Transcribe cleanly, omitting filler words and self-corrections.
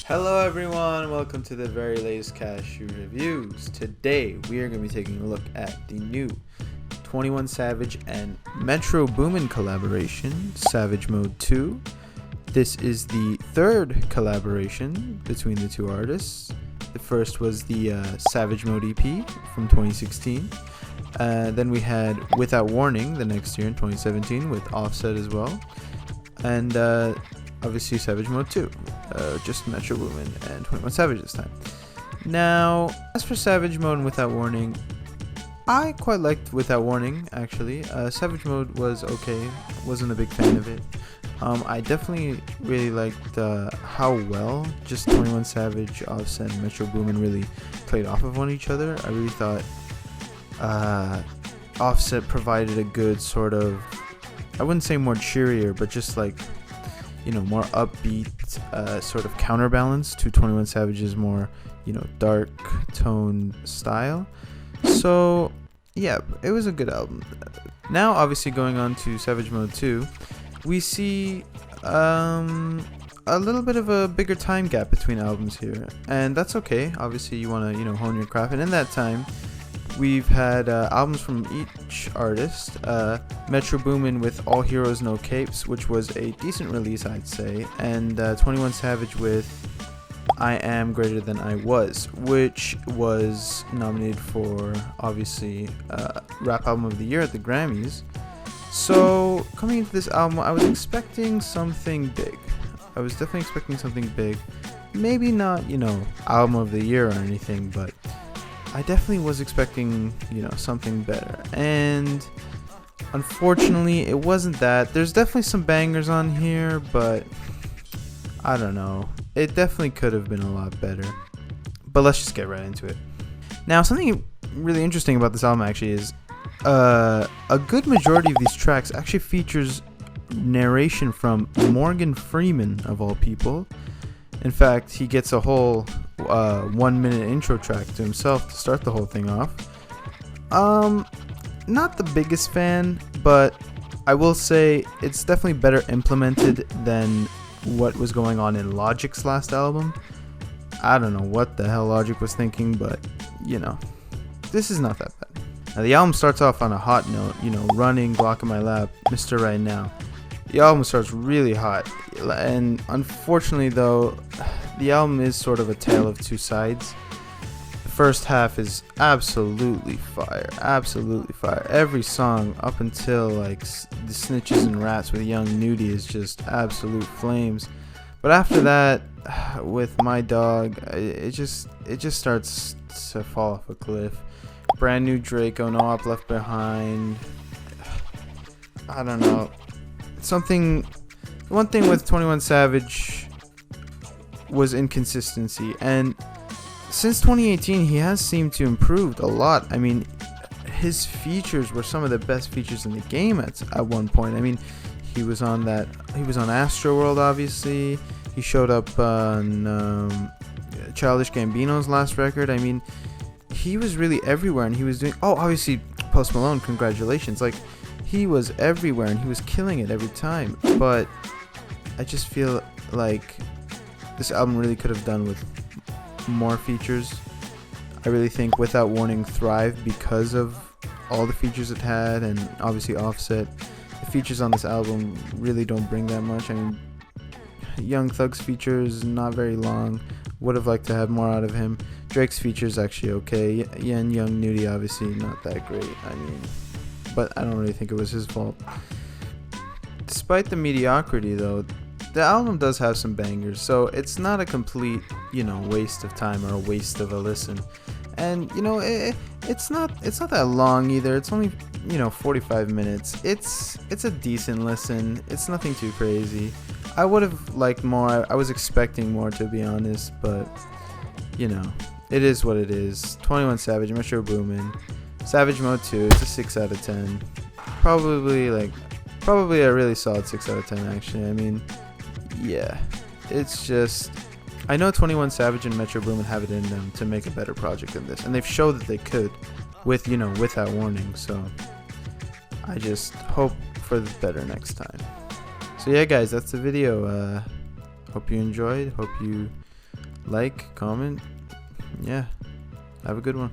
Hello everyone, welcome to the very latest Cashew Reviews. Today we are going to be taking a look at the new 21 Savage and Metro Boomin collaboration, Savage Mode 2. This is the third collaboration between the two artists. The first was the Savage Mode EP from 2016. Then we had Without Warning the next year in 2017 with Offset as well. And obviously Savage Mode 2, just Metro Boomin and 21 Savage this time. Now, as for Savage Mode and Without Warning, I quite liked Without Warning actually. Savage Mode was okay, wasn't a big fan of it. I definitely really liked how well just 21 Savage, Offset, and Metro Boomin really played off of one each other. I really thought Offset provided a good sort of, I wouldn't say more cheerier, but just like, more upbeat sort of counterbalance to 21 Savage's more, dark tone style. So, yeah, it was a good album. Now, obviously, going on to Savage Mode 2, we see a little bit of a bigger time gap between albums here. And that's okay. Obviously, you want to, hone your craft. And in that time, we've had albums from each artist. Metro Boomin with All Heroes No Capes, which was a decent release, I'd say, and 21 Savage with I Am Greater Than I Was, which was nominated for, obviously, Rap Album of the Year at the Grammys. So, coming into this album, I was expecting something big. I was definitely expecting something big. Maybe not, Album of the Year or anything, but I definitely was expecting, something better. And unfortunately, it wasn't that. There's definitely some bangers on here, but I don't know. It definitely could have been a lot better. But let's just get right into it. Now, something really interesting about this album actually is a good majority of these tracks actually features narration from Morgan Freeman, of all people. In fact, he gets a whole 1 minute intro track to himself to start the whole thing off. Not the biggest fan, but I will say it's definitely better implemented than what was going on in Logic's last album. I don't know what the hell Logic was thinking, but this is not that bad. Now, the album starts off on a hot note, running, Glock in my lap, Mr. Right Now. The album starts really hot, and unfortunately though, the album is sort of a tale of two sides. The first half is absolutely fire. Every song up until like the Snitches and Rats with Young Nudie is just absolute flames. But after that, with My Dog, it just starts to fall off a cliff. Brand New Draco, No Op Left Behind. I don't know. One thing with 21 Savage was inconsistency, and since 2018 he has seemed to improve a lot. I mean, his features were some of the best features in the game at one point. I mean, he was on Astroworld, obviously. He showed up on Childish Gambino's last record. I mean, he was really everywhere, and he was doing, obviously Post Malone, congratulations. Like, he was everywhere and he was killing it every time. But I just feel like this album really could have done with more features. I really think Without Warning thrived because of all the features it had, and obviously Offset. The features on this album really don't bring that much. I mean, Young Thug's features not very long. Would have liked to have more out of him. Drake's features actually okay. And Young Nudie obviously not that great. I mean, but I don't really think it was his fault. Despite the mediocrity though, the album does have some bangers, so it's not a complete, waste of time or a waste of a listen. And it's not that long either. It's only 45 minutes. It's a decent listen. It's nothing too crazy. I would have liked more. I was expecting more, to be honest, but it is what it is. 21 Savage, Metro Boomin, Savage Mode 2, it's a 6 out of 10. Probably a really solid 6 out of 10 actually. I mean, yeah. It's just, I know 21 Savage and Metro Boomin have it in them to make a better project than this, and they've showed that they could with, Without Warning, so I just hope for the better next time. So yeah guys, that's the video. Hope you enjoyed. Hope you like, comment. Yeah. Have a good one.